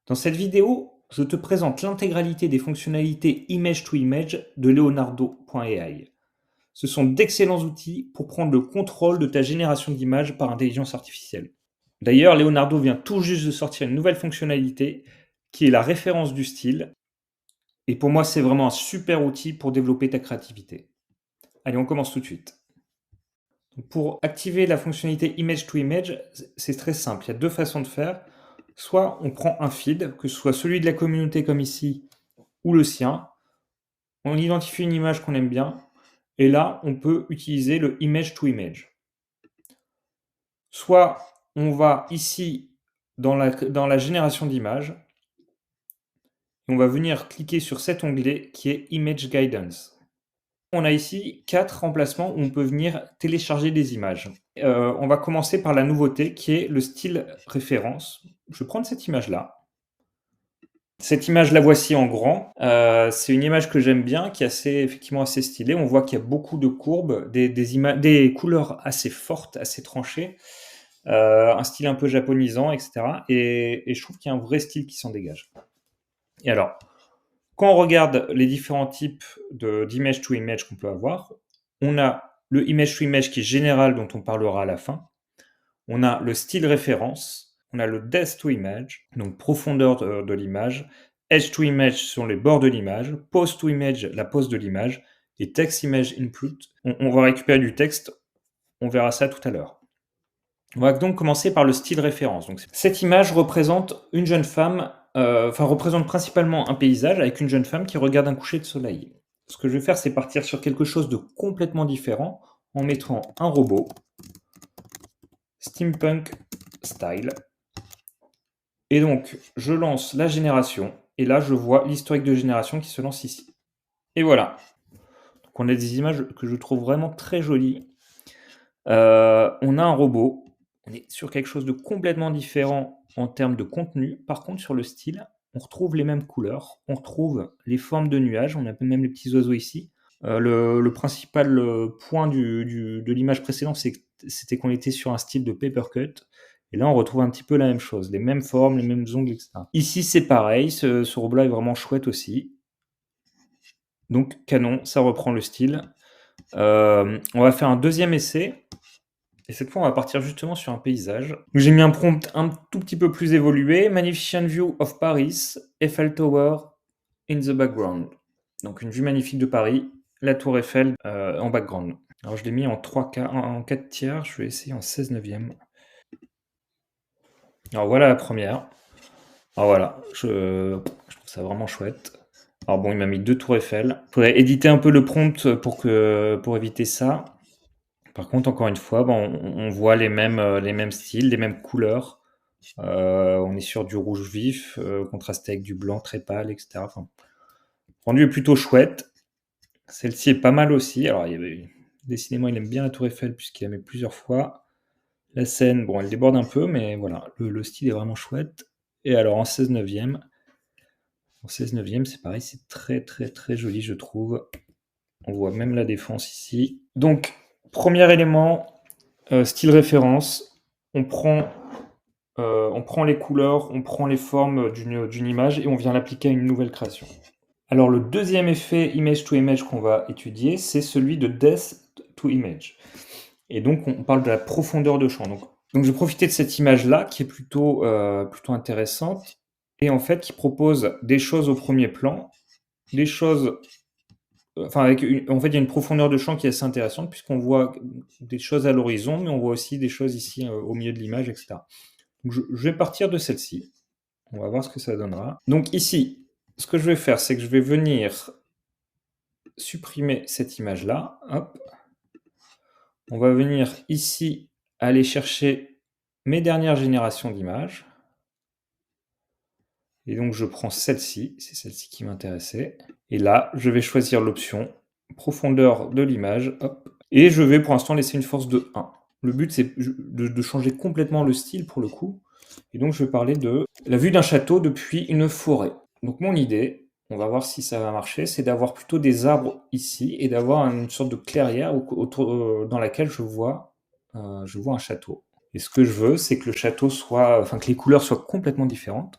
Dans cette vidéo, je te présente l'intégralité des fonctionnalités Image to Image de Leonardo.ai. Ce sont d'excellents outils pour prendre le contrôle de ta génération d'images par intelligence artificielle. D'ailleurs, Leonardo vient tout juste de sortir une nouvelle fonctionnalité qui est la référence du style. Et pour moi, c'est vraiment un super outil pour développer ta créativité. Allez, on commence tout de suite. Pour activer la fonctionnalité Image to Image, c'est très simple. Il y a deux façons de faire. Soit on prend un feed, que ce soit celui de la communauté comme ici, ou le sien. On identifie une image qu'on aime bien, et là, on peut utiliser le Image to Image. Soit on va ici dans la génération d'images, et on va venir cliquer sur cet onglet qui est Image Guidance. On a ici 4 emplacements où on peut venir télécharger des images. On va commencer par la nouveauté qui est le style référence. Je vais prendre cette image-là. Cette image, la voici en grand. C'est une image que j'aime bien, qui est effectivement assez stylée. On voit qu'il y a beaucoup de courbes, des couleurs assez fortes, assez tranchées, un style un peu japonisant, etc. Et je trouve qu'il y a un vrai style qui s'en dégage. Et alors, quand on regarde les différents types d'image to image qu'on peut avoir, on a le image to image qui est général, dont on parlera à la fin. On a le style référence. On a le depth to image, donc profondeur de l'image. Edge to image sont les bords de l'image. Pose to image, la pose de l'image. Et text image input, on va récupérer du texte. On verra ça tout à l'heure. On va donc commencer par le style référence. Donc, cette image représente une jeune femme, représente principalement un paysage avec une jeune femme qui regarde un coucher de soleil. Ce que je vais faire, c'est partir sur quelque chose de complètement différent en mettant un robot, steampunk style. Et donc, je lance la génération, et là, je vois l'historique de génération qui se lance ici. Et voilà. Donc, on a des images que je trouve vraiment très jolies. On a un robot. On est sur quelque chose de complètement différent en termes de contenu. Par contre, sur le style, on retrouve les mêmes couleurs, on retrouve les formes de nuages, on a même les petits oiseaux ici. Le principal point de l'image précédente, c'était qu'on était sur un style de papercut. Et là, on retrouve un petit peu la même chose, les mêmes formes, les mêmes ongles, etc. Ici, c'est pareil, ce robot-là est vraiment chouette aussi. Donc, canon, ça reprend le style. On va faire un deuxième essai. Et cette fois, on va partir justement sur un paysage. J'ai mis un prompt un tout petit peu plus évolué. Magnificent view of Paris, Eiffel Tower in the background. Donc une vue magnifique de Paris, la tour Eiffel en background. Alors je l'ai mis en 4 tiers, je vais essayer en 16 neuvième. Alors voilà la première. Alors voilà, je trouve ça vraiment chouette. Alors bon, il m'a mis 2 tours Eiffel. Il faudrait éditer un peu le prompt pour éviter ça. Par contre, encore une fois, on voit les mêmes styles, les mêmes couleurs. On est sur du rouge vif, contrasté avec du blanc très pâle, etc. Enfin, le rendu est plutôt chouette. Celle-ci est pas mal aussi. Alors, décidément, il aime bien la tour Eiffel puisqu'il la met plusieurs fois. La scène, bon, elle déborde un peu, mais voilà, le style est vraiment chouette. Et alors, en 16 neuvième, c'est pareil, c'est très, très, très joli, je trouve. On voit même la défense ici. Donc, premier élément, style référence. On prend les couleurs, on prend les formes d'une image et on vient l'appliquer à une nouvelle création. Alors le deuxième effet image to image qu'on va étudier, c'est celui de depth to image. Et donc on parle de la profondeur de champ. Donc je vais profiter de cette image-là qui est plutôt intéressante et en fait qui propose des choses au premier plan, des choses... en fait, il y a une profondeur de champ qui est assez intéressante puisqu'on voit des choses à l'horizon, mais on voit aussi des choses ici au milieu de l'image, etc. Donc je vais partir de celle-ci. On va voir ce que ça donnera. Donc ici, ce que je vais faire, c'est que je vais venir supprimer cette image-là. Hop. On va venir ici aller chercher mes dernières générations d'images. Et donc je prends celle-ci, c'est celle-ci qui m'intéressait. Et là, je vais choisir l'option profondeur de l'image. Hop. Et je vais pour l'instant laisser une force de 1. Le but, c'est de changer complètement le style pour le coup. Et donc, je vais parler de la vue d'un château depuis une forêt. Donc, mon idée, on va voir si ça va marcher, c'est d'avoir plutôt des arbres ici et d'avoir une sorte de clairière dans laquelle je vois un château. Et ce que je veux, c'est que le château que les couleurs soient complètement différentes.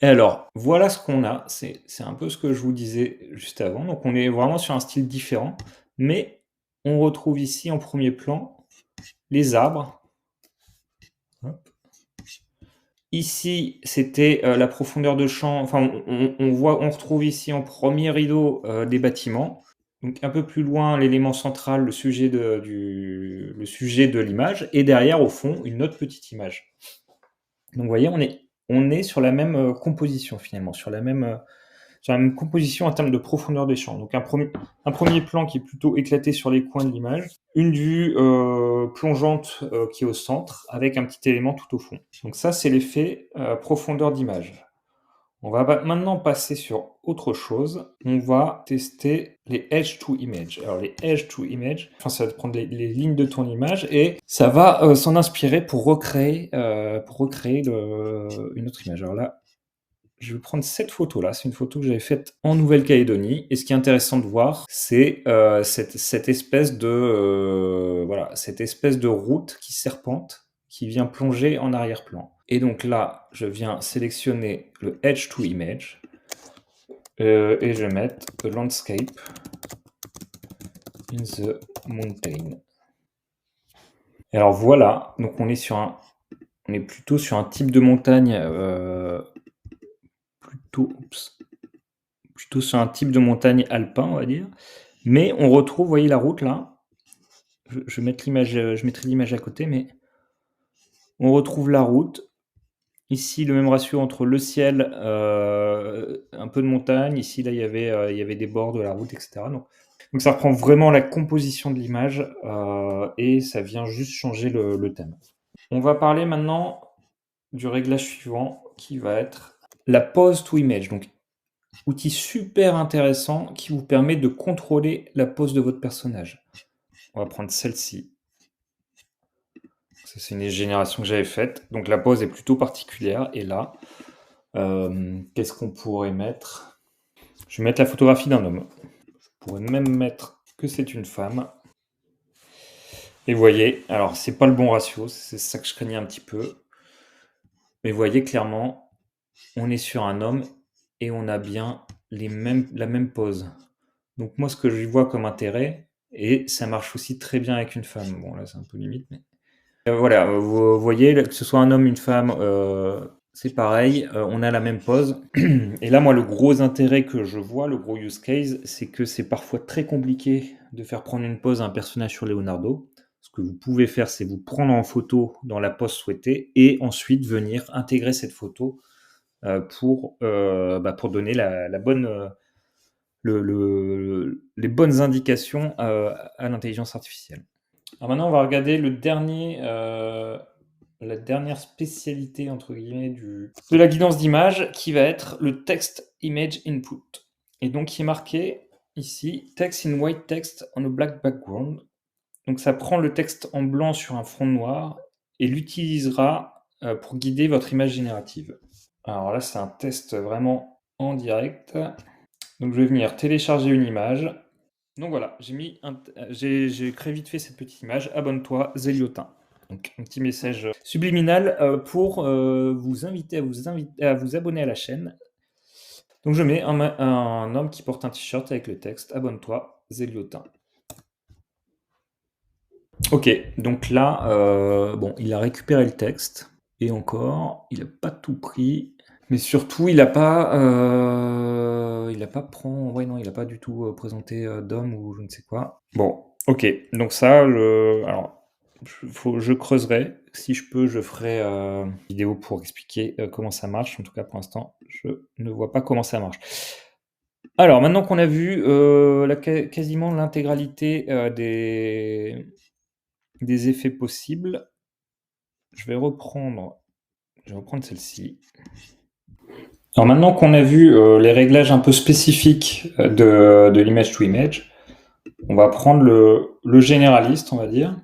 Et alors, voilà ce qu'on a. C'est un peu ce que je vous disais juste avant. Donc on est vraiment sur un style différent, mais on retrouve ici en premier plan les arbres. Hop. Ici, c'était la profondeur de champ. Enfin, on retrouve ici en premier rideau des bâtiments. Donc un peu plus loin, l'élément central, le sujet le sujet de l'image, et derrière, au fond, une autre petite image. Donc vous voyez, on est sur la même composition finalement, sur la même composition en termes de profondeur des champs. Donc un premier plan qui est plutôt éclaté sur les coins de l'image, une vue plongeante qui est au centre, avec un petit élément tout au fond. Donc ça, c'est l'effet profondeur d'image. On va maintenant passer sur autre chose. On va tester les Edge to Image. Alors les Edge to Image, enfin, ça va prendre les lignes de ton image et ça va s'en inspirer pour recréer une autre image. Alors là, je vais prendre cette photo-là. C'est une photo que j'avais faite en Nouvelle-Calédonie. Et ce qui est intéressant de voir, c'est cette espèce de voilà, cette espèce de route qui serpente, qui vient plonger en arrière-plan. Et donc là, je viens sélectionner le Edge to Image et je vais mettre the landscape in the mountain. Et alors voilà, donc on est plutôt sur un type de montagne plutôt sur un type de montagne alpin, on va dire. Mais on retrouve, vous voyez la route là. Je mettrai l'image à côté, mais on retrouve la route. Ici, le même ratio entre le ciel, un peu de montagne. Ici, là, il y avait des bords de la route, etc. Donc ça reprend vraiment la composition de l'image et ça vient juste changer le thème. On va parler maintenant du réglage suivant qui va être la pose to image. Donc, outil super intéressant qui vous permet de contrôler la pose de votre personnage. On va prendre celle-ci. Ça, c'est une génération que j'avais faite. Donc la pose est plutôt particulière. Et là, qu'est-ce qu'on pourrait mettre? Je vais mettre la photographie d'un homme. Je pourrais même mettre que c'est une femme. Et vous voyez, alors c'est pas le bon ratio, c'est ça que je craignais un petit peu. Mais vous voyez clairement, on est sur un homme et on a bien la même pose. Donc moi, ce que je vois comme intérêt, et ça marche aussi très bien avec une femme. Bon, là, c'est un peu limite, mais... voilà, vous voyez, que ce soit un homme, une femme, c'est pareil, on a la même pose. Et là, moi, le gros intérêt que je vois, le gros use case, c'est que c'est parfois très compliqué de faire prendre une pose à un personnage sur Leonardo. Ce que vous pouvez faire, c'est vous prendre en photo dans la pose souhaitée et ensuite venir intégrer cette photo pour donner la bonne, les bonnes indications à l'intelligence artificielle. Alors maintenant, on va regarder la dernière spécialité entre guillemets de la guidance d'image, qui va être le text image input. Et donc, il est marqué ici text in white text on a black background. Donc, ça prend le texte en blanc sur un fond noir et l'utilisera pour guider votre image générative. Alors là, c'est un test vraiment en direct. Donc, je vais venir télécharger une image. Donc voilà, j'ai créé vite fait cette petite image. Abonne-toi, Zéliotin. Donc un petit message subliminal pour vous inviter à vous abonner à la chaîne. Donc je mets un homme qui porte un t-shirt avec le texte Abonne-toi, Zéliotin. Ok, donc là, bon, il a récupéré le texte. Et encore, il n'a pas tout pris. Mais surtout, il a pas il a pas du tout présenté d'homme ou je ne sais quoi. Bon, ok. Donc ça, alors, je creuserai. Si je peux, je ferai une vidéo pour expliquer comment ça marche. En tout cas, pour l'instant, je ne vois pas comment ça marche. Alors, maintenant qu'on a vu quasiment l'intégralité des effets possibles, je vais reprendre celle-ci. Alors maintenant qu'on a vu les réglages un peu spécifiques de l'image to image, on va prendre le généraliste, on va dire.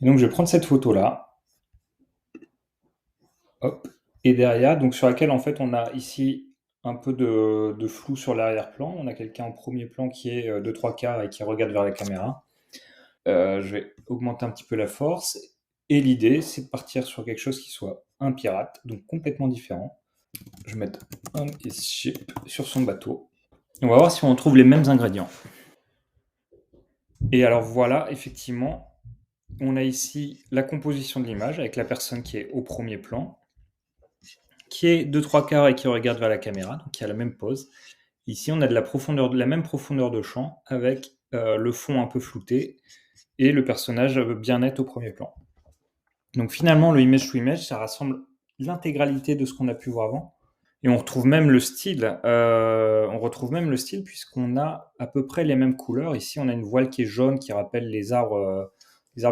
Et donc je vais prendre cette photo-là. Hop. Et derrière, donc sur laquelle en fait on a ici un peu de flou sur l'arrière-plan. On a quelqu'un en premier plan qui est de 3/4 et qui regarde vers la caméra. Je vais augmenter un petit peu la force. Et l'idée, c'est de partir sur quelque chose qui soit un pirate, donc complètement différent. Je vais mettre on is ship sur son bateau. On va voir si on retrouve les mêmes ingrédients. Et alors voilà, effectivement, on a ici la composition de l'image avec la personne qui est au premier plan, qui est de 3/4 et qui regarde vers la caméra, donc qui a la même pose. Ici, on a de la même profondeur de champ avec le fond un peu flouté et le personnage bien net au premier plan. Donc finalement, le image to image, ça rassemble l'intégralité de ce qu'on a pu voir avant. Et on retrouve même le style, puisqu'on a à peu près les mêmes couleurs. Ici, on a une voile qui est jaune, qui rappelle les arbres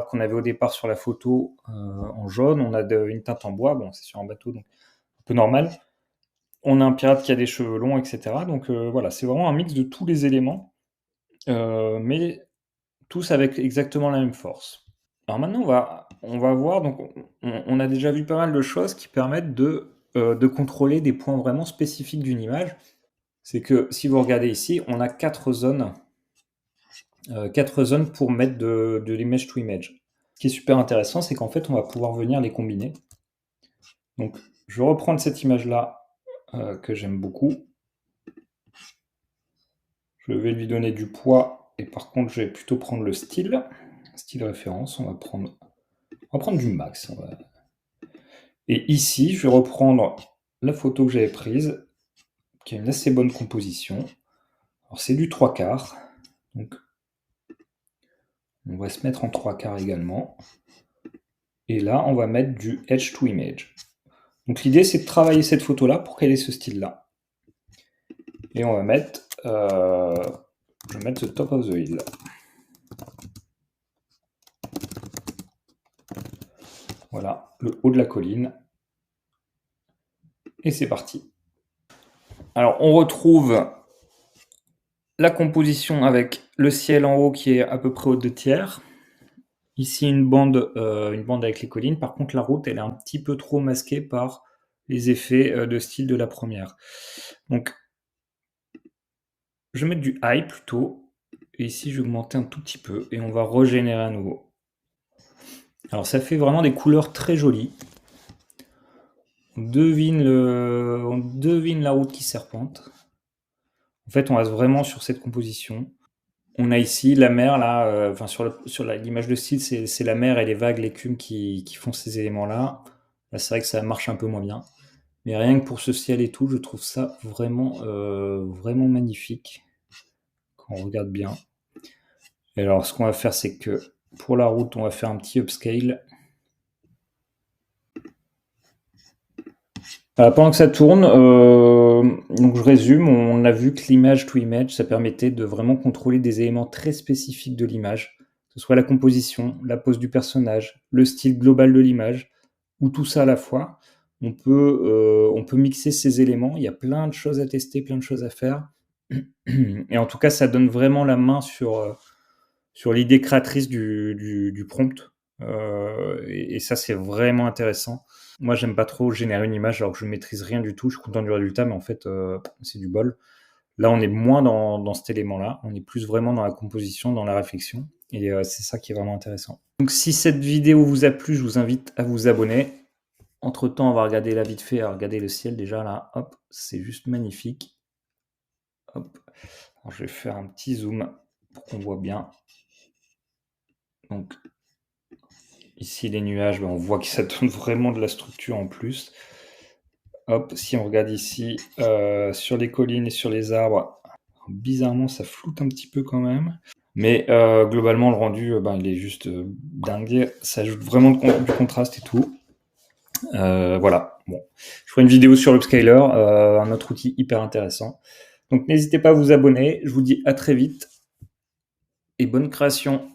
qu'on avait au départ sur la photo en jaune. On a une teinte en bois, bon, c'est sur un bateau, donc un peu normal. On a un pirate qui a des cheveux longs, etc. Donc voilà, c'est vraiment un mix de tous les éléments, mais tous avec exactement la même force. Alors maintenant, on va voir, donc on a déjà vu pas mal de choses qui permettent de contrôler des points vraiment spécifiques d'une image. C'est que si vous regardez ici, on a 4 zones pour mettre de l'image to image. Ce qui est super intéressant, c'est qu'en fait, on va pouvoir venir les combiner. Donc, je vais reprendre cette image-là que j'aime beaucoup. Je vais lui donner du poids et par contre, je vais plutôt prendre le style référence. On va prendre du max. Et ici, je vais reprendre la photo que j'avais prise, qui a une assez bonne composition. Alors, c'est du 3/4. Donc, on va se mettre en 3/4 également. Et là, on va mettre du Edge to Image. Donc l'idée, c'est de travailler cette photo-là pour qu'elle ait ce style-là. Et on va mettre, je vais mettre the top of the hill. Voilà, le haut de la colline. Et c'est parti. Alors, on retrouve la composition avec le ciel en haut qui est à peu près aux 2/3. Ici, une bande avec les collines. Par contre, la route, elle est un petit peu trop masquée par les effets de style de la première. Donc, je vais mettre du high plutôt. Et ici, je vais augmenter un tout petit peu. Et on va régénérer à nouveau. Alors, ça fait vraiment des couleurs très jolies. On devine la route qui serpente. En fait, on reste vraiment sur cette composition. On a ici la mer, là, sur l'image de style, c'est la mer et les vagues, l'écume qui font ces éléments-là. Là, c'est vrai que ça marche un peu moins bien. Mais rien que pour ce ciel et tout, je trouve ça vraiment, vraiment magnifique quand on regarde bien. Et alors, ce qu'on va faire, c'est que pour la route, on va faire un petit upscale. Pendant que ça tourne, donc je résume, on a vu que l'image to image, ça permettait de vraiment contrôler des éléments très spécifiques de l'image, que ce soit la composition, la pose du personnage, le style global de l'image, ou tout ça à la fois. On peut mixer ces éléments, il y a plein de choses à tester, plein de choses à faire. Et en tout cas, ça donne vraiment la main sur l'idée créatrice du prompt. Et ça, c'est vraiment intéressant. Moi, j'aime pas trop générer une image alors que je ne maîtrise rien du tout. Je suis content du résultat, mais en fait, c'est du bol. Là, on est moins dans cet élément-là. On est plus vraiment dans la composition, dans la réflexion. Et c'est ça qui est vraiment intéressant. Donc, si cette vidéo vous a plu, je vous invite à vous abonner. Entre-temps, on va regarder là vite fait. Regardez le ciel déjà, là. Hop, c'est juste magnifique. Hop. Alors, je vais faire un petit zoom pour qu'on voit bien. Donc, ici, les nuages, on voit que ça donne vraiment de la structure en plus. Hop, si on regarde ici, sur les collines et sur les arbres, bizarrement, ça floute un petit peu quand même. Mais globalement, le rendu, il est juste dingue. Ça ajoute vraiment du contraste et tout. Voilà, bon. Je ferai une vidéo sur l'Upscaler, un autre outil hyper intéressant. Donc n'hésitez pas à vous abonner. Je vous dis à très vite et bonne création.